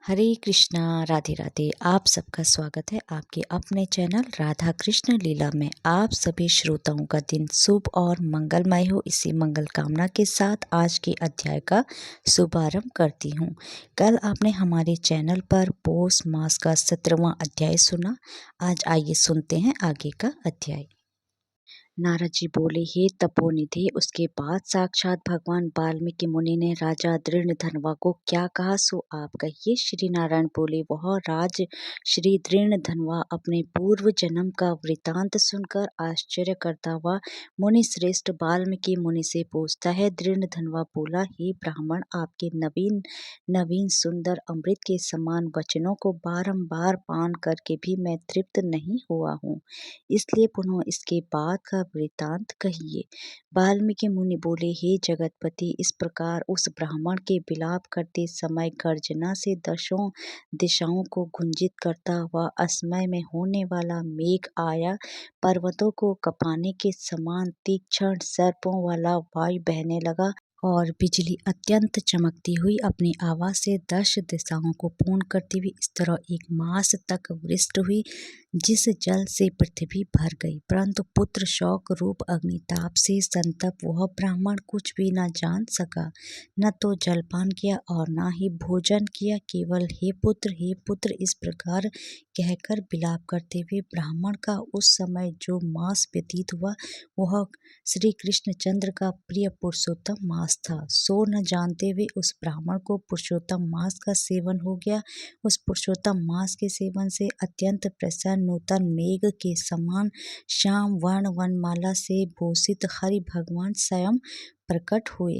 हरे कृष्णा, राधे राधे। आप सबका स्वागत है आपके अपने चैनल राधा कृष्ण लीला में। आप सभी श्रोताओं का दिन शुभ और मंगलमय हो, इसी मंगल कामना के साथ आज के अध्याय का शुभारंभ करती हूँ। कल आपने हमारे चैनल पर पौष मास का 17वां अध्याय सुना। आज आइए सुनते हैं आगे का अध्याय। नारद जी बोले, हे तपोनिधि। उसके बाद साक्षात भगवान वाल्मीकि मुनि ने राजा दृढ़धनवा को क्या कहा सो आप कहिए। श्री नारायण बोले, वह राज श्री दृढ़धनवा अपने पूर्व जन्म का वृतांत सुनकर आश्चर्य करता हुआ मुनि श्रेष्ठ वाल्मीकि मुनि से पूछता है। दृढ़धनवा बोला, हे ब्राह्मण, आपके नवीन नवीन सुंदर अमृत के समान वचनों को बारंबार पान करके भी मैं तृप्त नहीं हुआ हूँ, इसलिए पुनः इसके बाद का वृतांत कहिए। वाल्मीकि मुनि बोले, हे जगतपति, इस प्रकार उस ब्राह्मण के विलाप करते समय गर्जना से दशों दिशाओं को गुंजित करता हुआ असमय में होने वाला मेघ आया, पर्वतों को कपाने के समान तीक्ष्ण सर्पों वाला वायु बहने लगा और बिजली अत्यंत चमकती हुई अपनी आवाज से 10 दिशाओं को पूर्ण करती हुई इस तरह एक मास तक वृष्टि हुई जिस जल से पृथ्वी भर गई। परंतु पुत्र शोक रूप अग्निताप से संतप्त वह ब्राह्मण कुछ भी न जान सका, न तो जलपान किया और न ही भोजन किया। केवल हे पुत्र इस प्रकार कहकर विलाप करते हुए ब्राह्मण का उस समय जो मास व्यतीत हुआ वह श्री कृष्णचंद्र का प्रिय पुरुषोत्तम मास था। सो न जानते हुए उस ब्राह्मण को पुरुषोत्तम मास का सेवन हो गया। उस पुरुषोत्तम मास के सेवन से अत्यंत प्रसन्न नूतन मेघ के समान श्याम वर्ण वनमाला से भूषित हरि भगवान स्वयं प्रकट हुए।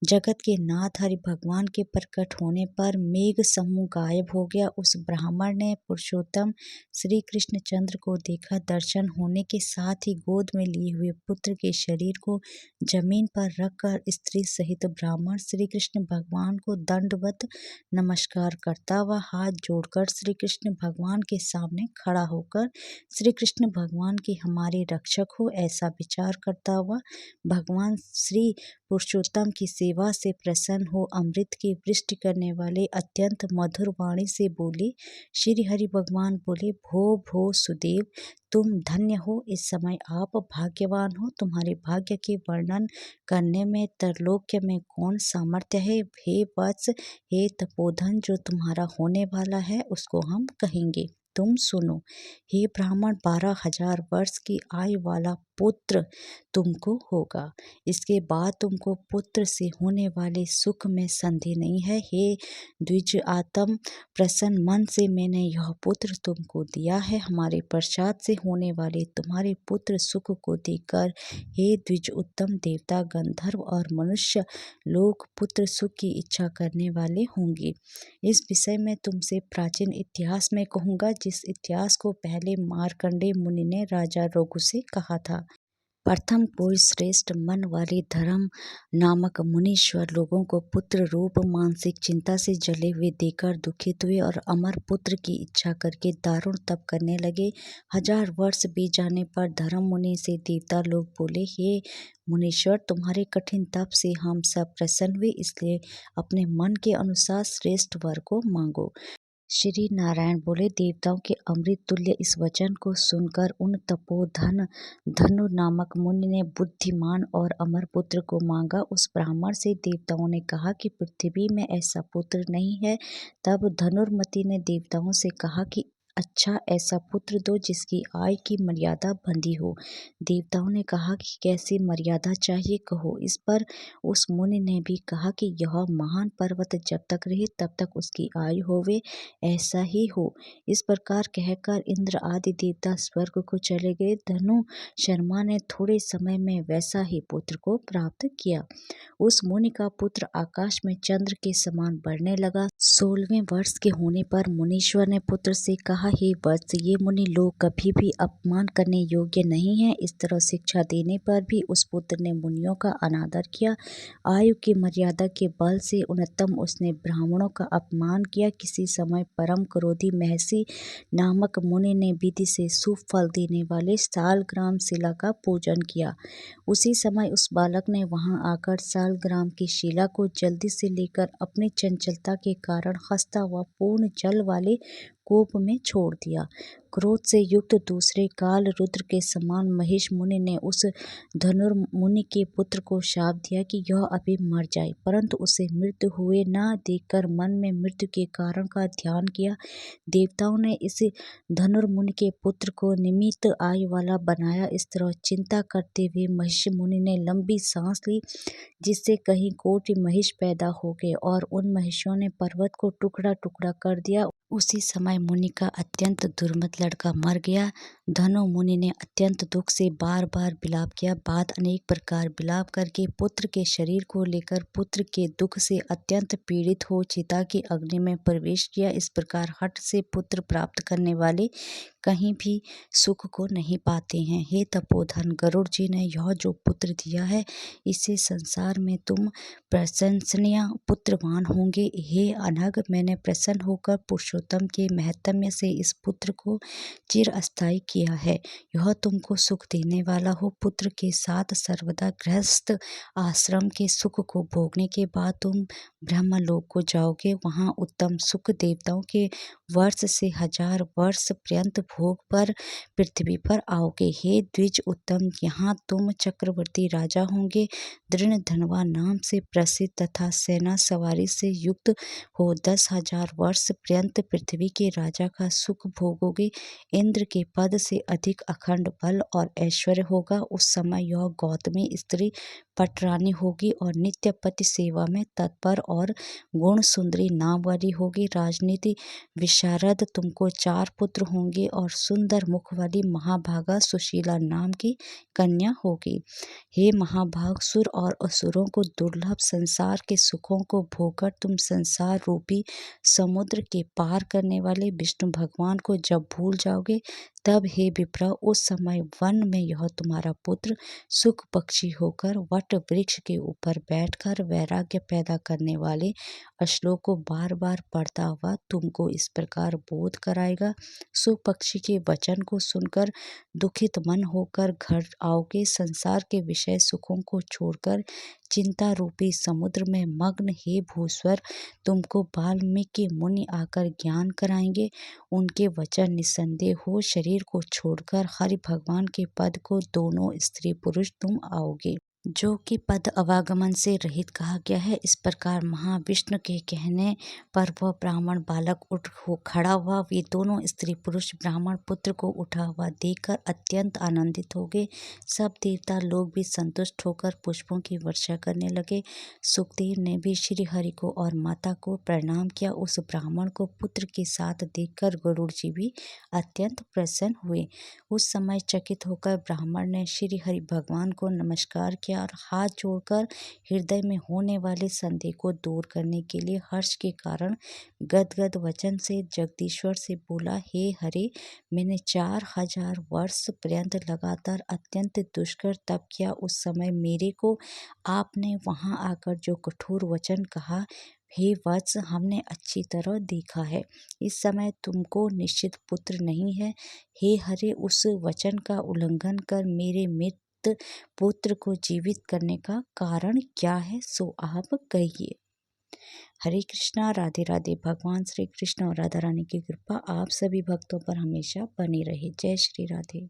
जगत के नाथ हरि भगवान के प्रकट होने पर मेघ समूह गायब हो गया। उस ब्राह्मण ने पुरुषोत्तम श्री कृष्णचंद्र को देखा। दर्शन होने के साथ ही गोद में लिए हुए पुत्र के शरीर को जमीन पर रखकर स्त्री सहित ब्राह्मण श्री कृष्ण भगवान को दंडवत नमस्कार करता हुआ हाथ जोड़कर श्री कृष्ण भगवान के सामने खड़ा होकर श्री कृष्ण भगवान के हमारे रक्षक हो ऐसा विचार करता हुआ भगवान श्री पुरुषोत्तम की सेवा से प्रसन्न हो अमृत की वृष्टि करने वाले अत्यंत मधुर वाणी से बोले। श्री हरि भगवान बोले, भो भो सुदेव, तुम धन्य हो। इस समय आप भाग्यवान हो। तुम्हारे भाग्य के वर्णन करने में त्रैलोक्य में कौन सामर्थ्य है। हे वत्स, हे तपोधन, जो तुम्हारा होने वाला है उसको हम कहेंगे, तुम सुनो। हे ब्राह्मण, 12,000 वर्ष की आयु वाला पुत्र तुमको होगा। इसके बाद तुमको पुत्र से होने वाले सुख में संदेह नहीं है। हे द्विज आत्म, प्रसन्न मन से मैंने यह पुत्र तुमको दिया है। हमारे पश्चात से होने वाले तुम्हारे पुत्र सुख को देखकर हे द्विज उत्तम देवता, गंधर्व और मनुष्य लोग पुत्र सुख की इच्छा करने वाले होंगे। इस विषय में तुमसे प्राचीन इतिहास में कहूँगा, जिस इतिहास को पहले मार्कंडेय मुनि ने राजा रघु से कहा था। प्रथम कोई श्रेष्ठ मन वाले धर्म नामक मुनीश्वर लोगों को पुत्र रूप मानसिक चिंता से जले हुए देखकर दुखित हुए और अमर पुत्र की इच्छा करके दारुण तप करने लगे। 1000 वर्ष बीत जाने पर धर्म मुनि से देवता लोग बोले, हे मुनीश्वर, तुम्हारे कठिन तप से हम सब प्रसन्न हुए, इसलिए अपने मन के अनुसार श्रेष्ठ वर को मांगो। श्री नारायण बोले, देवताओं के अमृत तुल्य इस वचन को सुनकर उन तपोधन धनु नामक मुनि ने बुद्धिमान और अमर पुत्र को मांगा। उस ब्राह्मण से देवताओं ने कहा कि पृथ्वी में ऐसा पुत्र नहीं है। तब धनुर्मति ने देवताओं से कहा कि अच्छा ऐसा पुत्र दो जिसकी आय की मर्यादा बंधी हो। देवताओं ने कहा कि कैसी मर्यादा चाहिए, कहो। इस पर उस मुनि ने भी कहा कि यह महान पर्वत जब तक रहे तब तक उसकी आयु होवे, ऐसा ही हो। इस प्रकार कहकर इंद्र आदि देवता स्वर्ग को चले गए। धनु शर्मा ने थोड़े समय में वैसा ही पुत्र को प्राप्त किया। उस मुनि का पुत्र आकाश में चंद्र के समान बढ़ने लगा। 16वें वर्ष के होने पर मुनीश्वर ने पुत्र से कहा कहा, हे वत्स, ये मुनि लोग कभी भी अपमान करने योग्य नहीं है। इस तरह शिक्षा देने पर भी उस पुत्र ने मुनियों का अनादर किया। आयु की मर्यादा के बल से उन्नतम उसने ब्राह्मणों का अपमान किया। किसी समय परम क्रोधी महर्षि नामक मुनि ने विधि से शुभ फल देने वाले सालग्राम शिला का पूजन किया। उसी समय उस बालक ने वहां आकर सालग्राम की शिला को जल्दी से लेकर अपनी चंचलता के कारण हंसता हुआ पूर्ण जल वाले कूप में छोड़ दिया। क्रोध से युक्त दूसरे काल रुद्र के समान महेश मुनि ने उस धनुर्मुनि के पुत्र को शाप दिया कि यह अभी मर जाए, परंतु उसे मृत्यु हुए न देखकर मन में मृत्यु के कारण का ध्यान किया। देवताओं ने इस धनुर्मुनि के पुत्र को निमित्त आयु वाला बनाया। इस तरह चिंता करते हुए महेश मुनि ने लंबी सांस ली, जिससे कहीं कोटि महिष पैदा हो गए और उन महिषों ने पर्वत को टुकड़ा टुकड़ा कर दिया। उसी समय मुनि का अत्यंत दुर्मत लड़का मर गया। धनु मुनि ने अत्यंत दुख से बार बार विलाप किया। बाद अनेक प्रकार विलाप करके पुत्र के शरीर को लेकर पुत्र के दुख से अत्यंत पीड़ित हो चिता की अग्नि में प्रवेश किया। इस प्रकार हठ से पुत्र प्राप्त करने वाले कहीं भी सुख को नहीं पाते हैं। हे तपोधन, गरुड़ जी ने यह जो पुत्र दिया है, इससे संसार में तुम प्रशंसनीय पुत्रवान होंगे। हे अनघ, मैंने प्रसन्न होकर पुरुषोत्तम के महत्म्य से इस पुत्र को चिरस्थायी किया है। यह तुमको सुख देने वाला हो। पुत्र के साथ सर्वदा गृहस्थ आश्रम के सुख को भोगने के बाद तुम ब्रह्मलोक को जाओगे। वहाँ उत्तम सुख देवताओं के वर्ष से 1000 वर्ष पर्यंत भोग पर पृथ्वी पर आओगे। हे द्विज उत्तम, यहाँ तुम चक्रवर्ती राजा होंगे। दृढ़ धनवा नाम से प्रसिद्ध तथा सेना सवारी से युक्त हो 10,000 वर्ष पर्यंत पृथ्वी के राजा का सुख भोगोगे। इंद्र के पद से अधिक अखंड बल और ऐश्वर्य होगा। उस समय यह गौतमी स्त्री पटरानी होगी और नित्य पति सेवा में तत्पर और गुण सुंदरी नाम वाली होगी। राजनीति विशारद तुमको 4 पुत्र होंगे और सुंदर मुख वाली महाभागा सुशीला नाम की कन्या होगी। हे महाभाग, सुर और असुरों को दुर्लभ संसार के सुखों को भोगकर तुम संसार रूपी समुद्र के पार करने वाले विष्णु भगवान को जब भूल जाओगे, तब हे विप्र, उस समय वन में यह तुम्हारा पुत्र सुख पक्षी होकर वट वृक्ष के ऊपर बैठकर वैराग्य पैदा करने वाले श्लोक को बार बार पढ़ता हुआ तुमको इस प्रकार बोध कराएगा। सुख पक्षी के वचन को सुनकर दुखित मन होकर घर आओगे। संसार के विषय सुखों को छोड़कर चिंता रूपी समुद्र में मग्न हे भूस्वर, तुमको वाल्मीकि मुनि आकर ज्ञान कराएंगे। उनके वचन निस्संदेह हो शरीर को छोड़कर हरि भगवान के पद को दोनों स्त्री पुरुष तुम आओगे, जो कि पद अवागमन से रहित कहा गया है। इस प्रकार महाविष्णु के कहने पर वह ब्राह्मण बालक उठ हो खड़ा हुआ। वे दोनों स्त्री पुरुष ब्राह्मण पुत्र को उठा हुआ देखकर अत्यंत आनंदित हो गए। सब देवता लोग भी संतुष्ट होकर पुष्पों की वर्षा करने लगे। सुखदेव ने भी श्री हरि को और माता को प्रणाम किया। उस ब्राह्मण को पुत्र के साथ देखकर गरुड़ जी भी अत्यंत प्रसन्न हुए। उस समय चकित होकर ब्राह्मण ने श्री हरि भगवान को नमस्कार किया और हाथ जोड़कर हृदय में होने वाले संदेह को दूर करने के लिए हर्ष के कारण गदगद वचन से जगदीश्वर से बोला, हे हरे, मैंने 4000 वर्ष पर्यंत लगातार अत्यंत दुष्कर तप किया। उस समय मेरे को आपने वहां आकर जो कठोर वचन कहा, हे वत्स, हमने अच्छी तरह देखा है। इस समय तुमको निश्चित पुत्र नहीं है। हे हरे, उस वचन का उल्लंघन कर मेरे मृत पुत्र को जीवित करने का कारण क्या है, सो आप कहिए। हरे कृष्णा, राधे राधे। भगवान श्री कृष्ण और राधा रानी की कृपा आप सभी भक्तों पर हमेशा बनी रहे। जय श्री राधे।